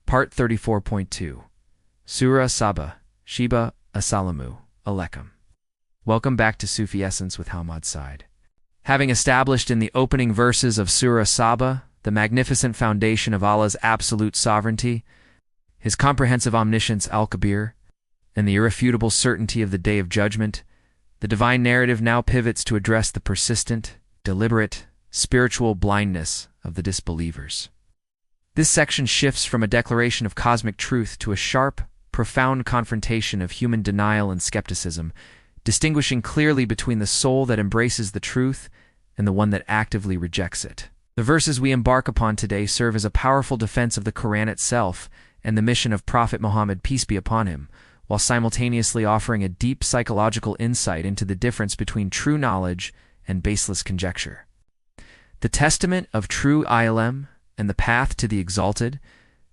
Part 34.2 Surah Saba, Sheba, Assalamu Alaikum. Welcome back to Sufi Essence with Hammad Syed. Having established in the opening verses of Surah Saba the magnificent foundation of Allah's absolute sovereignty, His comprehensive omniscience al-Kabir, and the irrefutable certainty of the Day of Judgment, the divine narrative now pivots to address the persistent, deliberate, spiritual blindness of the disbelievers. This section shifts from a declaration of cosmic truth to a sharp, profound confrontation of human denial and skepticism, distinguishing clearly between the soul that embraces the truth and the one that actively rejects it. The verses we embark upon today serve as a powerful defense of the Qur'an itself and the mission of Prophet Mohammad, peace be upon him, while simultaneously offering a deep psychological insight into the difference between true knowledge and baseless conjecture. The testament of true ilm and the path to the Exalted,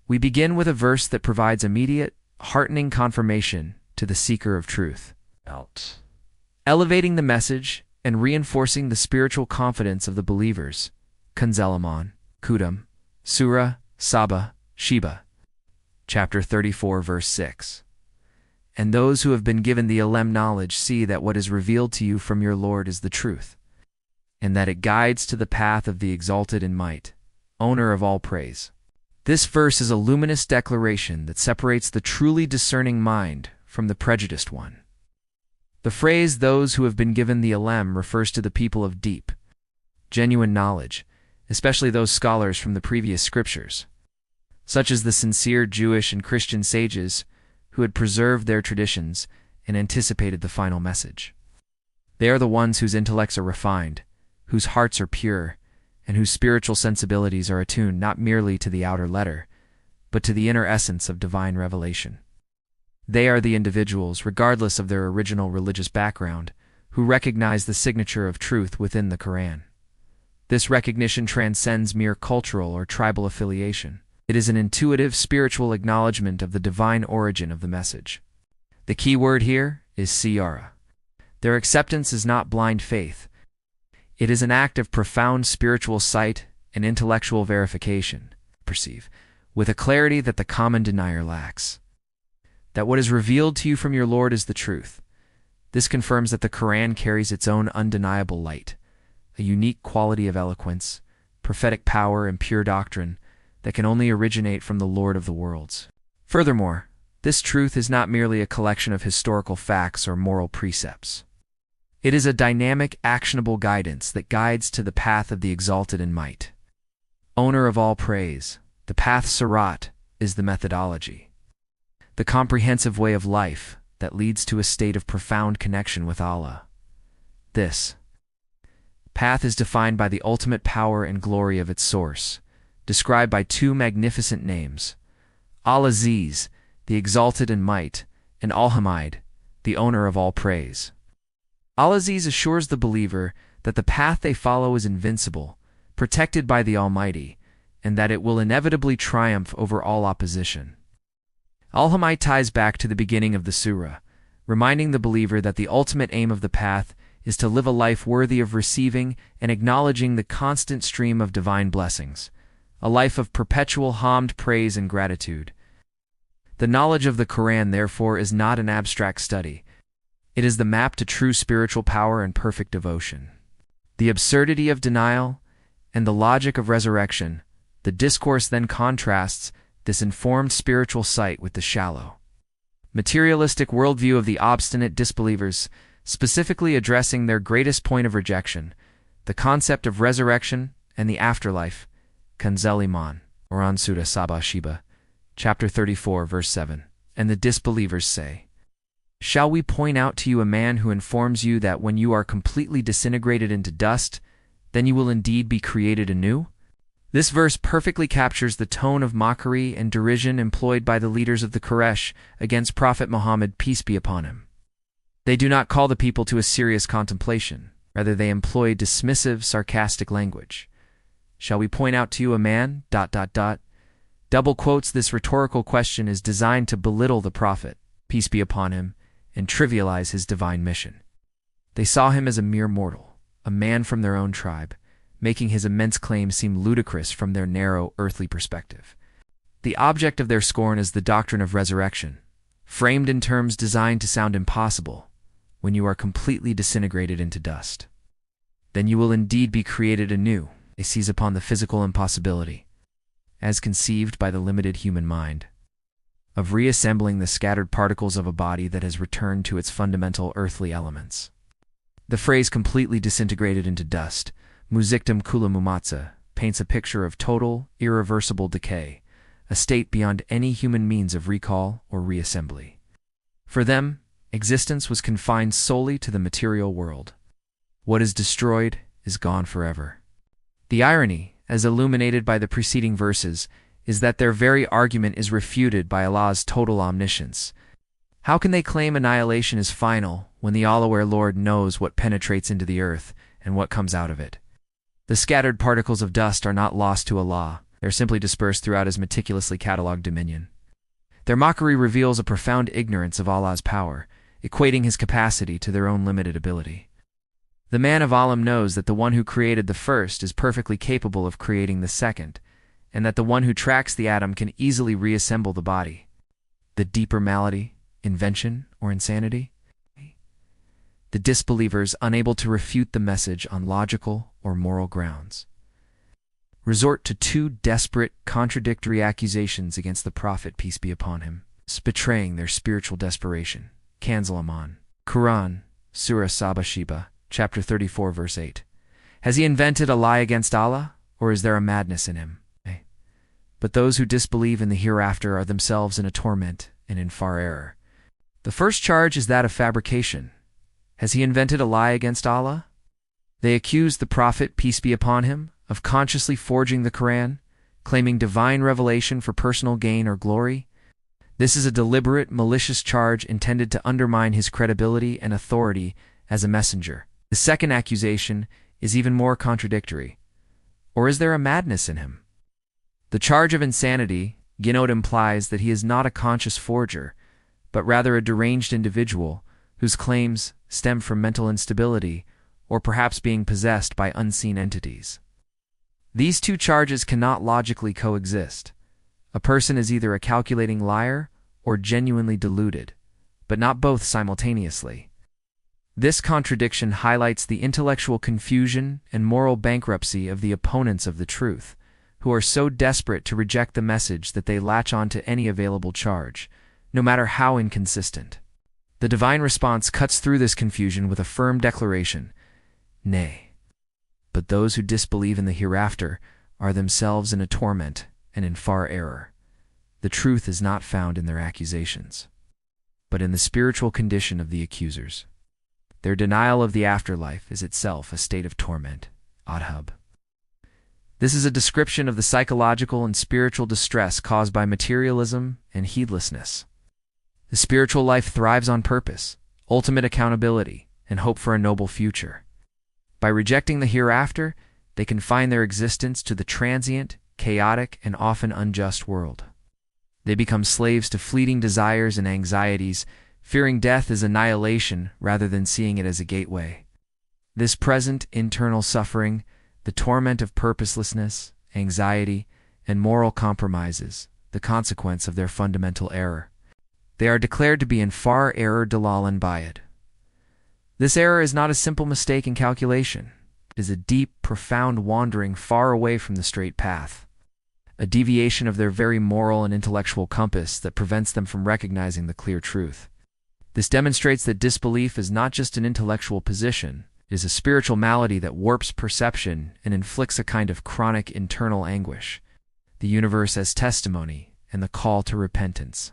we begin with a verse that provides immediate, heartening confirmation to the seeker of truth, elevating the message and reinforcing the spiritual confidence of the believers. Kanzelaman, Kudam, Surah Saba, Sheba, chapter 34, verse 6. And those who have been given the ilm knowledge see that what is revealed to you from your Lord is the truth, and that it guides to the path of the Exalted in might, owner of all praise. This verse is a luminous declaration that separates the truly discerning mind from the prejudiced one. The phrase "those who have been given the ilm" refers to the people of deep, genuine knowledge, especially those scholars from the previous scriptures, such as the sincere Jewish and Christian sages who had preserved their traditions and anticipated the final message. They are the ones whose intellects are refined, whose hearts are pure, and whose spiritual sensibilities are attuned not merely to the outer letter, but to the inner essence of divine revelation. They are the individuals, regardless of their original religious background, who recognize the signature of truth within the Qur'an. This recognition transcends mere cultural or tribal affiliation. It is an intuitive spiritual acknowledgement of the divine origin of the message. The key word here is siyara. Their acceptance is not blind faith. It is an act of profound spiritual sight and intellectual verification, perceive, with a clarity that the common denier lacks. That what is revealed to you from your Lord is the truth. This confirms that the Qur'an carries its own undeniable light, a unique quality of eloquence, prophetic power, and pure doctrine that can only originate from the Lord of the worlds. Furthermore, this truth is not merely a collection of historical facts or moral precepts. It is a dynamic, actionable guidance that guides to the path of the Exalted in might. Owner of all praise, the path Sirat is the methodology, the comprehensive way of life that leads to a state of profound connection with Allah. This path is defined by the ultimate power and glory of its source, described by two magnificent names, Al-Aziz, the Exalted in might, and Al-Hamid, the owner of all praise. Al-Aziz assures the believer that the path they follow is invincible, protected by the Almighty, and that it will inevitably triumph over all opposition. Al-Hamid ties back to the beginning of the surah, reminding the believer that the ultimate aim of the path is to live a life worthy of receiving and acknowledging the constant stream of divine blessings, a life of perpetual hamd, praise, and gratitude. The knowledge of the Qur'an, therefore, is not an abstract study. It is the map to true spiritual power and perfect devotion. The absurdity of denial and the logic of resurrection, the discourse then contrasts this informed spiritual sight with the shallow, materialistic worldview of the obstinate disbelievers, specifically addressing their greatest point of rejection, the concept of resurrection and the afterlife. Kanzeliman, or on Surah Saba, Sheba, chapter 34, verse 7. And the disbelievers say, "Shall we point out to you a man who informs you that when you are completely disintegrated into dust, then you will indeed be created anew?" This verse perfectly captures the tone of mockery and derision employed by the leaders of the Quraysh against Prophet Muhammad, peace be upon him. They do not call the people to a serious contemplation. Rather, they employ dismissive, sarcastic language. "Shall we point out to you a man, ... Double quotes. This rhetorical question is designed to belittle the Prophet, peace be upon him, and trivialize his divine mission. They saw him as a mere mortal, a man from their own tribe, making his immense claim seem ludicrous from their narrow, earthly perspective. The object of their scorn is the doctrine of resurrection, framed in terms designed to sound impossible. When you are completely disintegrated into dust, then you will indeed be created anew. They seize upon the physical impossibility, as conceived by the limited human mind, of reassembling the scattered particles of a body that has returned to its fundamental earthly elements. The phrase completely disintegrated into dust, muziktum kula mumatsa, paints a picture of total, irreversible decay, a state beyond any human means of recall or reassembly. For them, existence was confined solely to the material world. What is destroyed is gone forever. The irony, as illuminated by the preceding verses, is that their very argument is refuted by Allah's total omniscience. How can they claim annihilation is final when the all-aware Lord knows what penetrates into the earth and what comes out of it? The scattered particles of dust are not lost to Allah, they are simply dispersed throughout His meticulously catalogued dominion. Their mockery reveals a profound ignorance of Allah's power, equating His capacity to their own limited ability. The man of Alam knows that the one who created the first is perfectly capable of creating the second, and that the one who tracks the atom can easily reassemble the body. The deeper malady, invention, or insanity? The disbelievers, unable to refute the message on logical or moral grounds, resort to two desperate, contradictory accusations against the Prophet, peace be upon him, betraying their spiritual desperation. Kanzalaman, Qur'an, Surah Saba Sheba, chapter 34, verse 8. Has he invented a lie against Allah, or is there a madness in him? But those who disbelieve in the hereafter are themselves in a torment and in far error. The first charge is that of fabrication. Has he invented a lie against Allah? They accuse the Prophet, peace be upon him, of consciously forging the Qur'an, claiming divine revelation for personal gain or glory. This is a deliberate, malicious charge intended to undermine his credibility and authority as a messenger. The second accusation is even more contradictory. Or is there a madness in him? The charge of insanity, Ginot, implies that he is not a conscious forger, but rather a deranged individual whose claims stem from mental instability or perhaps being possessed by unseen entities. These two charges cannot logically coexist. A person is either a calculating liar or genuinely deluded, but not both simultaneously. This contradiction highlights the intellectual confusion and moral bankruptcy of the opponents of the truth, who are so desperate to reject the message that they latch on to any available charge, no matter how inconsistent. The divine response cuts through this confusion with a firm declaration, nay. But those who disbelieve in the hereafter are themselves in a torment and in far error. The truth is not found in their accusations, but in the spiritual condition of the accusers. Their denial of the afterlife is itself a state of torment. Adhab. This is a description of the psychological and spiritual distress caused by materialism and heedlessness. The spiritual life thrives on purpose, ultimate accountability, and hope for a noble future. By rejecting the hereafter, they confine their existence to the transient, chaotic, and often unjust world. They become slaves to fleeting desires and anxieties, fearing death as annihilation rather than seeing it as a gateway. This present internal suffering, the torment of purposelessness, anxiety, and moral compromises, the consequence of their fundamental error. They are declared to be in far error dalal and bayad. This error is not a simple mistake in calculation. It is a deep, profound wandering far away from the straight path, a deviation of their very moral and intellectual compass that prevents them from recognizing the clear truth. This demonstrates that disbelief is not just an intellectual position, it is a spiritual malady that warps perception and inflicts a kind of chronic internal anguish. The universe as testimony and the call to repentance.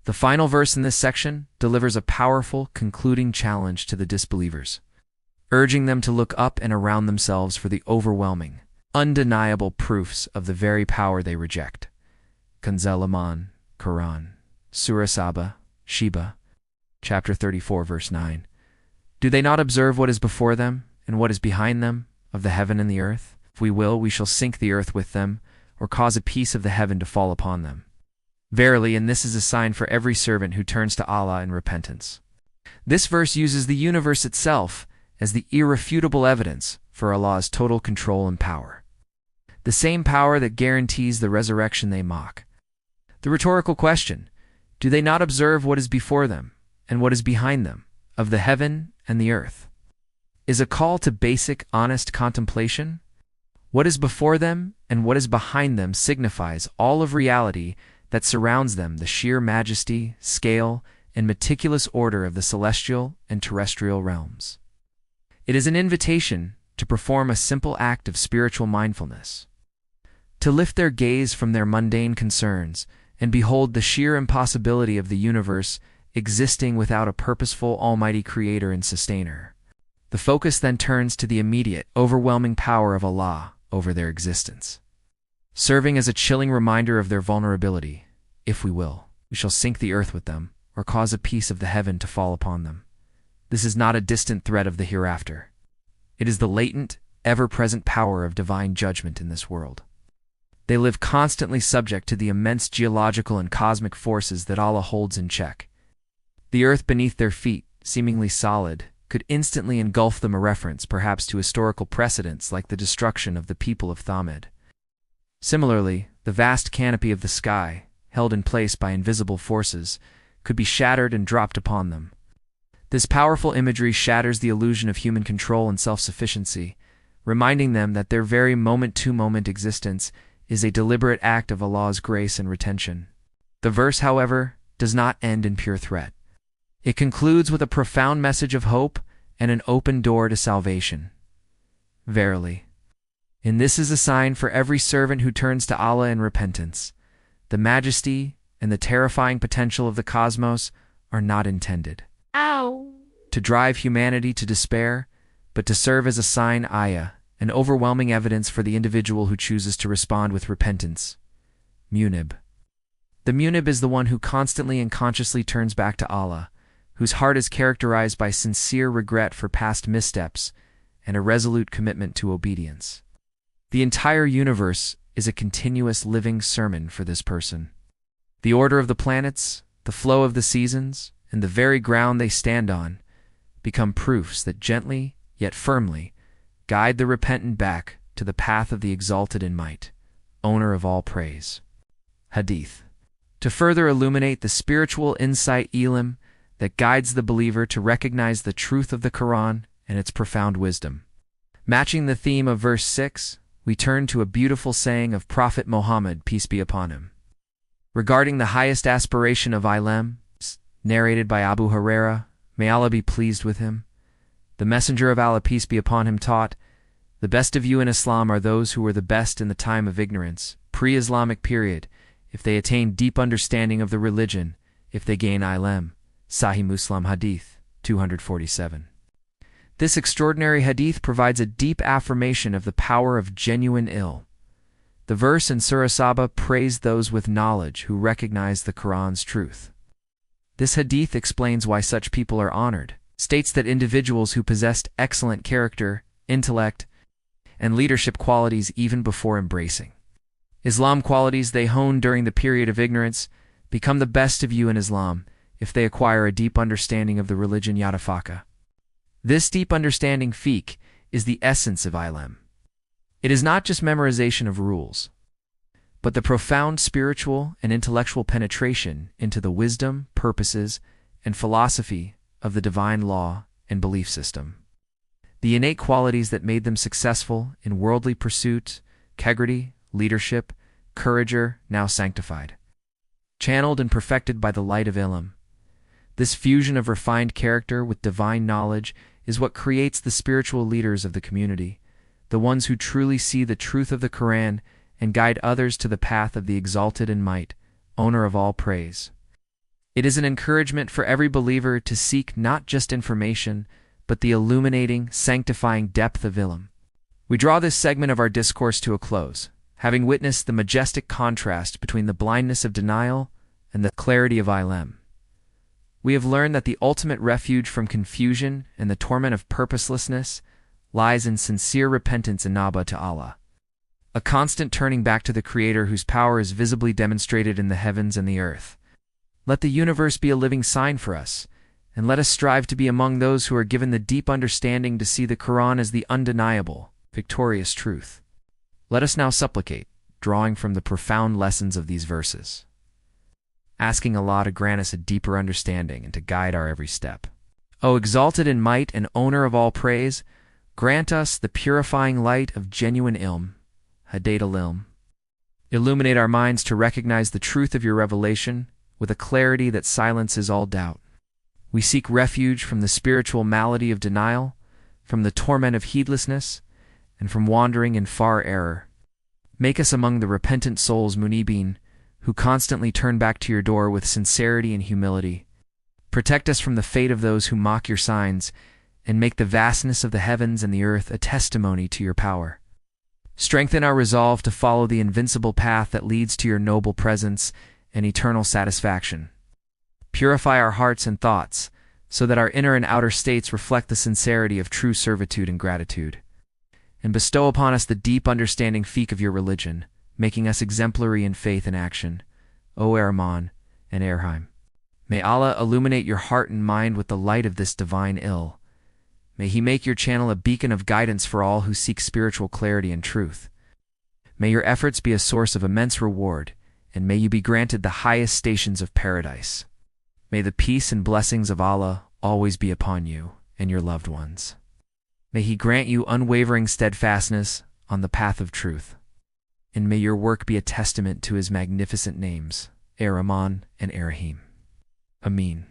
The final verse in this section delivers a powerful, concluding challenge to the disbelievers, urging them to look up and around themselves for the overwhelming, undeniable proofs of the very power they reject. Kanzalaman, Qur'an, Surah Saba, Sheba, chapter 34, verse 9. Do they not observe what is before them and what is behind them, of the heaven and the earth? If we will, we shall sink the earth with them, or cause a piece of the heaven to fall upon them. Verily, and this is a sign for every servant who turns to Allah in repentance. This verse uses the universe itself as the irrefutable evidence for Allah's total control and power. The same power that guarantees the resurrection they mock. The rhetorical question, do they not observe what is before them and what is behind them, of the heaven and the earth, is a call to basic, honest contemplation? What is before them and what is behind them signifies all of reality that surrounds them, the sheer majesty, scale, and meticulous order of the celestial and terrestrial realms. It is an invitation to perform a simple act of spiritual mindfulness, to lift their gaze from their mundane concerns and behold the sheer impossibility of the universe existing without a purposeful almighty creator and sustainer. The focus then turns to the immediate, overwhelming power of Allah over their existence, serving as a chilling reminder of their vulnerability. If we will, we shall sink the earth with them, or cause a piece of the heaven to fall upon them. This is not a distant threat of the hereafter. It is the latent, ever-present power of divine judgment in this world. They live constantly subject to the immense geological and cosmic forces that Allah holds in check. The earth beneath their feet, seemingly solid, could instantly engulf them, a reference perhaps to historical precedents like the destruction of the people of Thamud. Similarly, the vast canopy of the sky, held in place by invisible forces, could be shattered and dropped upon them. This powerful imagery shatters the illusion of human control and self-sufficiency, reminding them that their very moment-to-moment existence is a deliberate act of Allah's grace and retention. The verse, however, does not end in pure threat. It concludes with a profound message of hope and an open door to salvation. Verily, and this is a sign for every servant who turns to Allah in repentance. The majesty and the terrifying potential of the cosmos are not intended to drive humanity to despair, but to serve as a sign, ayah, an overwhelming evidence for the individual who chooses to respond with repentance. Munib. The munib is the one who constantly and consciously turns back to Allah, whose heart is characterized by sincere regret for past missteps and a resolute commitment to obedience. The entire universe is a continuous living sermon for this person. The order of the planets, the flow of the seasons, and the very ground they stand on become proofs that gently, yet firmly, guide the repentant back to the path of the Exalted in might, owner of all praise. Hadith. To further illuminate the spiritual insight ilim that guides the believer to recognize the truth of the Qur'an and its profound wisdom. Matching the theme of verse 6, we turn to a beautiful saying of Prophet Mohammad, peace be upon him. Regarding the highest aspiration of ilm, narrated by Abu Hurairah, may Allah be pleased with him, the Messenger of Allah, peace be upon him, taught, "The best of you in Islam are those who were the best in the time of ignorance, pre-Islamic period, if they attain deep understanding of the religion, if they gain ilm." Sahih Muslim Hadith 247. This extraordinary hadith provides a deep affirmation of the power of genuine ilm. The verse in Surah Saba praised those with knowledge who recognize the Qur'an's truth. This hadith explains why such people are honored, states that individuals who possessed excellent character, intellect, and leadership qualities even before embracing Islam qualities they honed during the period of ignorance become the best of you in Islam if they acquire a deep understanding of the religion yatafaka. This deep understanding fiqh is the essence of ilm. It is not just memorization of rules, but the profound spiritual and intellectual penetration into the wisdom, purposes, and philosophy of the divine law and belief system. The innate qualities that made them successful in worldly pursuit, integrity, leadership, courage are now sanctified, channeled and perfected by the light of ilm. This fusion of refined character with divine knowledge is what creates the spiritual leaders of the community, the ones who truly see the truth of the Qur'an and guide others to the path of the Exalted in might, owner of all praise. It is an encouragement for every believer to seek not just information, but the illuminating, sanctifying depth of ilm. We draw this segment of our discourse to a close, having witnessed the majestic contrast between the blindness of denial and the clarity of ilm. We have learned that the ultimate refuge from confusion and the torment of purposelessness lies in sincere repentance and Inaabah to Allah, a constant turning back to the Creator whose power is visibly demonstrated in the heavens and the earth. Let the universe be a living sign for us, and let us strive to be among those who are given the deep understanding to see the Qur'an as the undeniable, victorious truth. Let us now supplicate, drawing from the profound lessons of these verses. asking Allah to grant us a deeper understanding and to guide our every step. O exalted in might and owner of all praise, grant us the purifying light of genuine ilm, Hadith al-ilm. Illuminate our minds to recognize the truth of your revelation with a clarity that silences all doubt. We seek refuge from the spiritual malady of denial, from the torment of heedlessness, and from wandering in far error. Make us among the repentant souls, Munibin, who constantly turn back to your door with sincerity and humility. Protect us from the fate of those who mock your signs, and make the vastness of the heavens and the earth a testimony to your power. Strengthen our resolve to follow the invincible path that leads to your noble presence and eternal satisfaction. Purify our hearts and thoughts, so that our inner and outer states reflect the sincerity of true servitude and gratitude. And bestow upon us the deep understanding fiqh of your religion, making us exemplary in faith and action, O Rahman and Rahim. May Allah illuminate your heart and mind with the light of this divine ill. May He make your channel a beacon of guidance for all who seek spiritual clarity and truth. May your efforts be a source of immense reward, and may you be granted the highest stations of paradise. May the peace and blessings of Allah always be upon you and your loved ones. May He grant you unwavering steadfastness on the path of truth. And may your work be a testament to His magnificent names, Rahman and Rahim. Amin.